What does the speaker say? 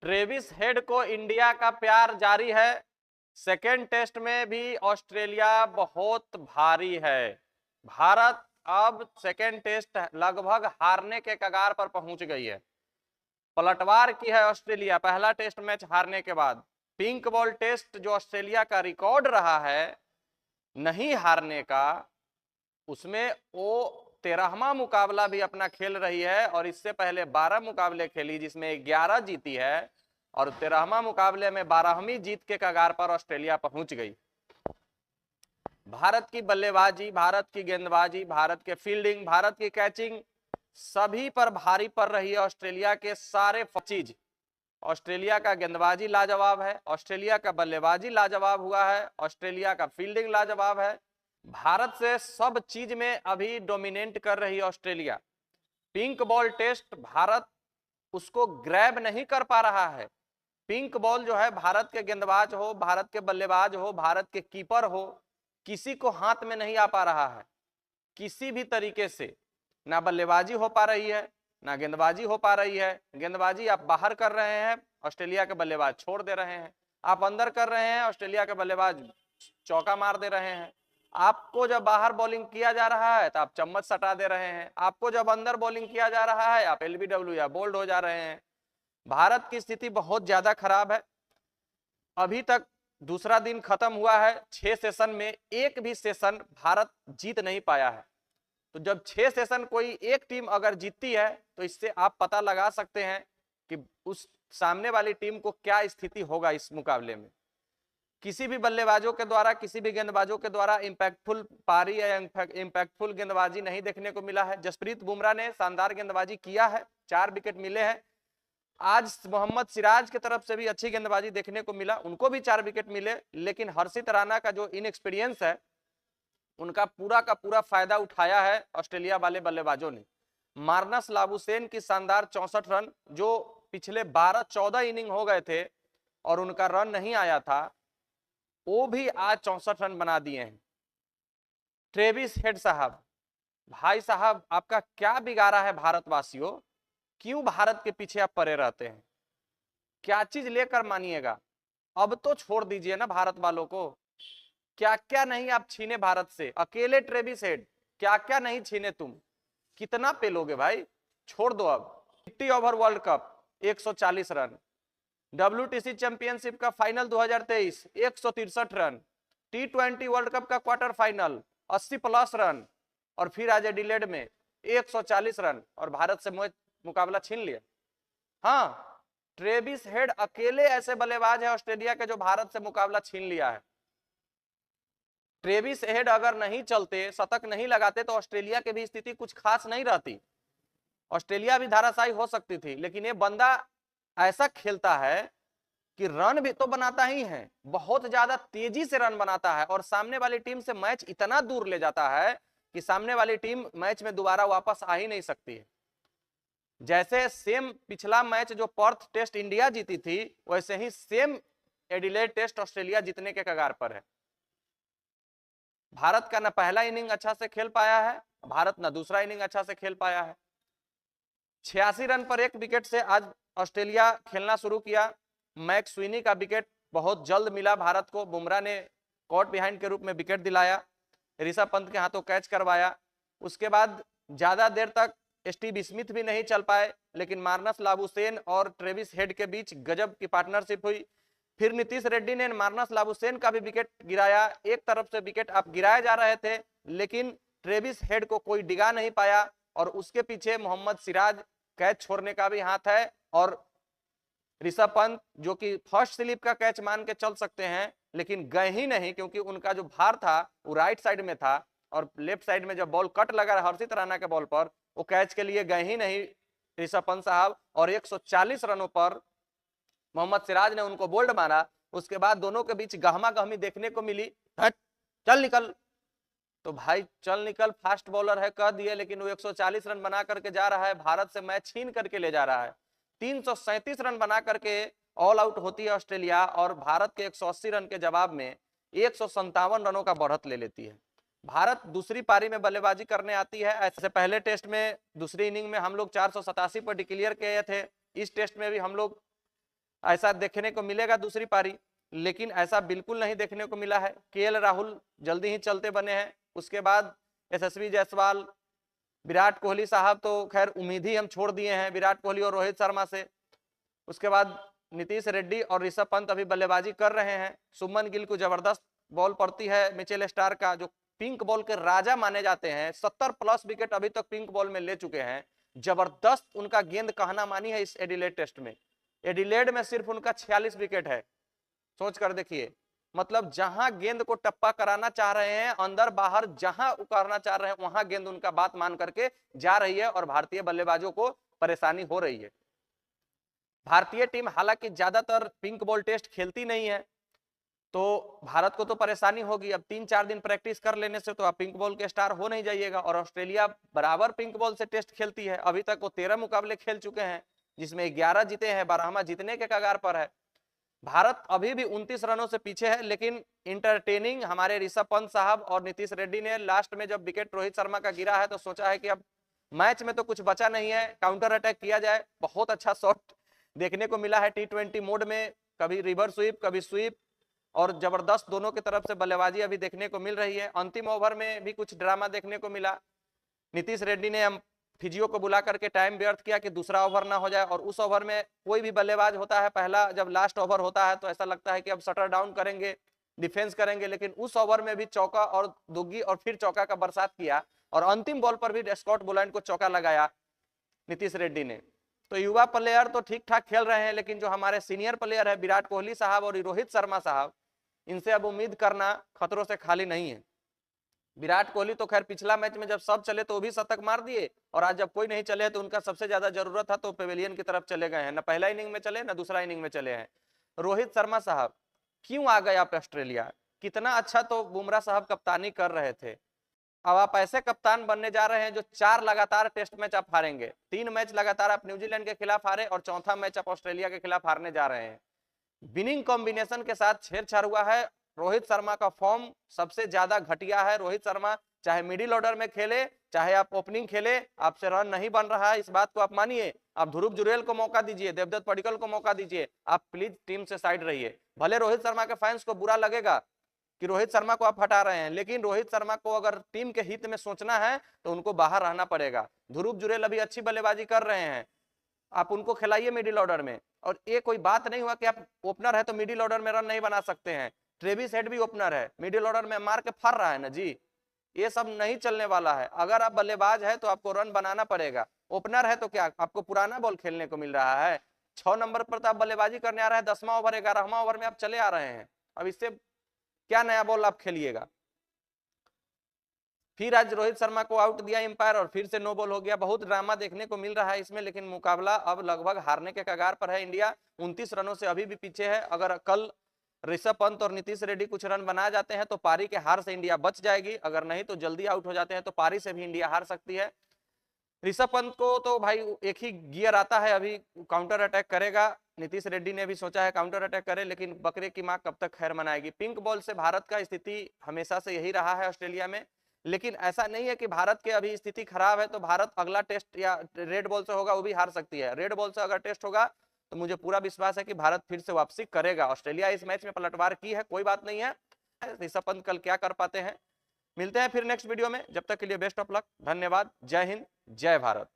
Travis head को India का प्यार जारी है। सेकेंड टेस्ट में भी ऑस्ट्रेलिया बहुत भारी है। भारत अब सेकेंड टेस्ट लगभग हारने के कगार पर पहुंच गई है। पलटवार की है ऑस्ट्रेलिया पहला टेस्ट मैच हारने के बाद। पिंक बॉल टेस्ट जो ऑस्ट्रेलिया का रिकॉर्ड रहा है नहीं हारने का, उसमें वो 13वां मुकाबला भी अपना खेल रही है और इससे पहले 12 मुकाबले खेली जिसमें 11 जीती है और 13वां मुकाबले में 12वीं जीत के कगार पर ऑस्ट्रेलिया पहुंच गई। भारत की बल्लेबाजी, भारत की गेंदबाजी, भारत के फील्डिंग, भारत की कैचिंग सभी पर भारी पड़ रही है। ऑस्ट्रेलिया के सारे चीज, ऑस्ट्रेलिया का गेंदबाजी लाजवाब है, ऑस्ट्रेलिया का बल्लेबाजी लाजवाब हुआ है, ऑस्ट्रेलिया का फील्डिंग लाजवाब है। भारत से सब चीज में अभी डोमिनेट कर रही है Australia. Pink ball test Bharat उसको ग्रैब नहीं कर पा रहा है। पिंक बॉल जो है भारत के गेंदबाज हो, भारत के बल्लेबाज हो, भारत के कीपर हो, किसी को हाथ में नहीं आ पा रहा है किसी भी तरीके से। ना बल्लेबाजी हो पा रही है, ना गेंदबाजी हो पा रही है। गेंदबाजी आप बाहर कर रहे हैं, ऑस्ट्रेलिया के बल्लेबाज छोड़ दे रहे हैं। आप अंदर कर रहे हैं, ऑस्ट्रेलिया के बल्लेबाज चौका मार दे रहे हैं। आपको जब बाहर बॉलिंग किया जा रहा है तो आप चम्मच सटा दे रहे हैं। आपको जब अंदर बॉलिंग किया जा रहा है आप एलबीडब्ल्यू या बोल्ड हो जा रहे हैं। भारत की स्थिति बहुत ज्यादा खराब है। अभी तक दूसरा दिन खत्म हुआ है, 6 सेशन में एक भी सेशन भारत जीत नहीं पाया है। तो जब 6 सेशन कोई एक टीम अगर जीतती है तो इससे आप पता लगा सकते हैं कि उस सामने वाली टीम को क्या स्थिति होगा इस मुकाबले में। किसी भी बल्लेबाजों के द्वारा, किसी भी गेंदबाजों के द्वारा इंपैक्टफुल पारी या इंपैक्टफुल गेंदबाजी नहीं देखने को मिला है। जसप्रीत बुमराह ने शानदार गेंदबाजी किया है, 4 विकेट मिले हैं। आज मोहम्मद सिराज की तरफ से भी अच्छी गेंदबाजी देखने को मिला, उनको भी 4 विकेट मिले। लेकिन हर्षित राणा का जो इनएक्सपीरियंस है उनका पूरा का पूरा फायदा उठाया है ऑस्ट्रेलिया वाले बल्लेबाजों ने। मार्नस लाबुशेन की शानदार 64 रन, जो पिछले 12-14 इनिंग हो गए थे और उनका रन नहीं आया था, वो भी आज 64 रन बना दिए हैं। ट्रेविस हेड साहब, भाई साहब आपका क्या बिगाड़ा है भारतवासियों? क्यों भारत के पीछे आप पड़े रहते हैं? क्या चीज लेकर मानिएगा? अब तो छोड़ दीजिए ना भारत वालों को। क्या क्या नहीं आप छीने भारत से, अकेले ट्रेविस हेड क्या क्या नहीं छीने तुम? कितना पेलोगे भाई? छोड़ दो अब। 50 over world cup 140 run, WTC championship का final 2023 163 run, T20 world cup का क्वार्टर फाइनल 80+ रन और फिर आज एडिलेड में 140 रन और भारत से मुकाबला छीन लिया। हाँ, ट्रेविस हेड अकेले ऐसे बल्लेबाज है ऑस्ट्रेलिया के जो भारत से मुकाबला छीन लिया है। ट्रेविस हेड अगर नहीं चलते, शतक नहीं लगाते तो ऑस्ट्रेलिया की भी स्थिति कुछ खास नहीं रहती। ऑस्ट्रेलिया भी धाराशायी हो सकती थी, लेकिन ये बंदा ऐसा खेलता है कि रन भी तो बनाता ही है, बहुत ज्यादा तेजी से रन बनाता है और सामने वाली टीम से मैच इतना दूर ले जाता है कि सामने वाली टीम मैच में दोबारा वापस आ ही नहीं सकती है। जैसे सेम पिछला मैच जो पर्थ टेस्ट इंडिया जीती थी, वैसे ही सेम एडिलेड टेस्ट ऑस्ट्रेलिया जीतने के कगार पर है। भारत का ना पहला इनिंग अच्छा से खेल पाया है, भारत ना दूसरा इनिंग अच्छा से खेल पाया है। 86 रन पर 1 विकेट से आज ऑस्ट्रेलिया खेलना शुरू किया। मैक्स स्विनी का विकेट बहुत जल्द मिला भारत को, बुमराह ने कॉट बिहाइंड के रूप में विकेट दिलाया, ऋषभ पंत के हाथों कैच करवाया। उसके बाद ज्यादा देर तक स्टीव स्मिथ भी नहीं चल पाए, लेकिन मार्नस लाबुशेन और ट्रेविस हेड के बीच गजब की पार्टनरशिप हुई। फिर नीतीश रेड्डी ने मार्नस लाबुशेन का भी विकेट गिराया। एक तरफ से विकेट आप गिराए जा रहे थे, लेकिन ट्रेविस हेड को कोई डिगा नहीं पाया और उसके पीछे मोहम्मद सिराज कैच छोड़ने का भी हाथ है और ऋषभ पंत जो कि फर्स्ट स्लिप का कैच मान के चल सकते हैं, लेकिन गए ही नहीं क्योंकि उनका जो भार था वो राइट साइड में था और लेफ्ट साइड में जब बॉल कट लगा हर्षित राणा के बॉल पर, वो कैच के लिए गए ही नहीं ऋषभ पंत साहब और 140 रनों पर मोहम्मद सिराज ने उनको बोल्ड मारा। उसके बाद दोनों के बीच गहमा गहमी देखने को मिली, हट चल निकल। तो भाई चल निकल, फास्ट बॉलर है कह दिए, लेकिन वो 140 रन बना करके जा रहा है, भारत से मैच छीन करके ले जा रहा है। 337 रन बना करके ऑल आउट होती है ऑस्ट्रेलिया और भारत के 180 रन के जवाब में 157 रनों का बढ़त ले लेती है। भारत दूसरी पारी में बल्लेबाजी करने आती है। ऐसे पहले टेस्ट में दूसरी इनिंग में हम लोग 487 पर डिक्लेयर किए थे, इस टेस्ट में भी हम लोग ऐसा देखने को मिलेगा दूसरी पारी, लेकिन ऐसा बिल्कुल नहीं देखने को मिला है। केएल राहुल जल्दी ही चलते बने हैं, उसके बाद यशस्वी जायसवाल, विराट कोहली साहब तो खैर उम्मीद ही हम छोड़ दिए हैं विराट कोहली और रोहित शर्मा से। उसके बाद नीतीश रेड्डी और ऋषभ पंत अभी बल्लेबाजी कर रहे हैं। शुभमन गिल को जबरदस्त बॉल पड़ती है मिचेल स्टार का, जो पिंक बॉल के राजा माने जाते हैं, 70+ विकेट अभी तक पिंक बॉल में ले चुके हैं। जबरदस्त उनका गेंद कहना मानी है इस एडिलेड टेस्ट में। एडिलेड में सिर्फ उनका 46 विकेट है, सोच कर देखिए। मतलब जहां गेंद को टप्पा कराना चाह रहे हैं, अंदर बाहर जहां उतारना चाह रहे हैं, वहां गेंद उनका बात मान करके जा रही है और भारतीय बल्लेबाजों को परेशानी हो रही है। भारतीय टीम हालांकि ज्यादातर पिंक बॉल टेस्ट खेलती नहीं है, तो भारत को तो परेशानी होगी। अब 3-4 दिन प्रैक्टिस कर लेने से तो आप पिंक बॉल के स्टार हो नहीं जाइएगा। और ऑस्ट्रेलिया बराबर पिंक बॉल से टेस्ट खेलती है, अभी तक वो 13 मुकाबले खेल चुके हैं, जिसमें 11 जीते हैं, 12वां जीतने के कगार पर है। भारत अभी भी 29 रनों से पीछे है, लेकिन इंटरटेनिंग हमारे ऋषभ पंत साहब और नीतीश रेड्डी ने लास्ट में जब विकेट रोहित शर्मा का गिरा है तो सोचा है कि अब मैच में तो कुछ बचा नहीं है, काउंटर अटैक किया जाए। बहुत अच्छा शॉट देखने को मिला है T20 मोड में, कभी रिवर्स स्वीप कभी स्वीप, और जबरदस्त दोनों की तरफ से बल्लेबाजी अभी देखने को मिल रही है। अंतिम ओवर में भी कुछ ड्रामा देखने को मिला। नीतीश रेड्डी ने हम फिजियो को बुला करके टाइम व्यर्थ किया कि दूसरा ओवर ना हो जाए, और उस ओवर में कोई भी बल्लेबाज होता है पहला जब लास्ट ओवर होता है तो ऐसा लगता है कि अब शटर डाउन करेंगे, डिफेंस करेंगे, लेकिन उस ओवर में भी चौका और दुग्गी और फिर चौका का बरसात किया, और अंतिम बॉल पर भी स्कॉट बुलाइंड को चौका लगाया नीतीश रेड्डी ने। तो युवा प्लेयर तो ठीक ठाक खेल रहे हैं, लेकिन जो हमारे सीनियर प्लेयर है विराट कोहली साहब और रोहित शर्मा साहब, इनसे अब उम्मीद करना खतरों से खाली नहीं है। विराट कोहली तो खैर पिछला मैच में जब सब चले तो वो भी शतक मार दिए, और आज जब कोई नहीं चले तो उनका सबसे ज्यादा जरूरत था तो पेवेलियन की तरफ चले गए हैं, ना पहला इनिंग में चले ना दूसरा इनिंग में चले हैं। रोहित शर्मा साहब क्यों आ गए आप ऑस्ट्रेलिया? कितना अच्छा तो बुमराह साहब कप्तानी कर रहे थे, अब आप ऐसे कप्तान बनने जा रहे हैं जो 4 लगातार टेस्ट मैच आप हारेंगे। 3 मैच लगातार आप न्यूजीलैंड के खिलाफ हारे और चौथा मैच आप ऑस्ट्रेलिया के खिलाफ हारने जा रहे हैं। विनिंग कॉम्बिनेशन के साथ छेड़छाड़ हुआ है। रोहित शर्मा का फॉर्म सबसे ज्यादा घटिया है। रोहित शर्मा चाहे मिडिल ऑर्डर में खेले चाहे आप ओपनिंग खेले, आपसे रन नहीं बन रहा है, इस बात को आप मानिए। आप ध्रुव जुरेल को मौका दीजिए, देवदत्त पडिक्कल को मौका दीजिए, आप प्लीज टीम से साइड रहिए। भले रोहित शर्मा के फैंस को बुरा लगेगा कि रोहित शर्मा को आप हटा रहे हैं, लेकिन रोहित शर्मा को अगर टीम के हित में सोचना है तो उनको बाहर रहना पड़ेगा। ध्रुव जुरेल अभी अच्छी बल्लेबाजी कर रहे हैं, आप उनको खिलाइए मिडिल ऑर्डर में। और ये कोई बात नहीं हुआ कि आप ओपनर है तो मिडिल ऑर्डर में रन नहीं बना सकते हैं। ट्रेविस हेड भी ओपनर है, मिडिल ऑर्डर में मार के फर रहा है ना जी, ये सब नहीं चलने वाला है। अगर आप बल्लेबाज है तो आपको रन बनाना पड़ेगा। ओपनर है तो क्या आपको पुराना बॉल खेलने को मिल रहा है? 6 नंबर पर तो आप बल्लेबाजी करने आ रहे हैं, 10वां ओवर 11वां ओवर में आप चले आ रहे हैं, अब इससे क्या नया बॉल आप खेलिएगा? फिर आज रोहित शर्मा को आउट दिया एम्पायर और फिर से नो बॉल हो गया। बहुत ड्रामा देखने को मिल रहा है इसमें, लेकिन मुकाबला अब लगभग हारने के कगार पर है। इंडिया 29 रनों से अभी भी पीछे है। अगर कल ऋषभ पंत और नीतीश रेड्डी कुछ रन बना जाते हैं तो पारी के हार से इंडिया बच जाएगी, अगर नहीं तो जल्दी आउट हो जाते हैं तो पारी से भी इंडिया हार सकती है। ऋषभ पंत को तो भाई एक ही गियर आता है, अभी काउंटर अटैक करेगा। नीतीश रेड्डी ने भी सोचा है काउंटर अटैक करे, लेकिन बकरे की मां कब तक खैर मनाएगी। पिंक बॉल से भारत का स्थिति हमेशा से यही रहा है ऑस्ट्रेलिया में, लेकिन ऐसा नहीं है कि भारत के अभी स्थिति खराब है तो भारत अगला टेस्ट या रेड बॉल से होगा वो भी हार सकती है। रेड बॉल से अगर टेस्ट होगा तो मुझे पूरा विश्वास है कि भारत फिर से वापसी करेगा। ऑस्ट्रेलिया इस मैच में पलटवार की है, कोई बात नहीं है। ऋषभ पंत कल क्या कर पाते हैं, मिलते हैं फिर नेक्स्ट वीडियो में। जब तक के लिए बेस्ट ऑफ लक, धन्यवाद, जय हिंद, जय भारत।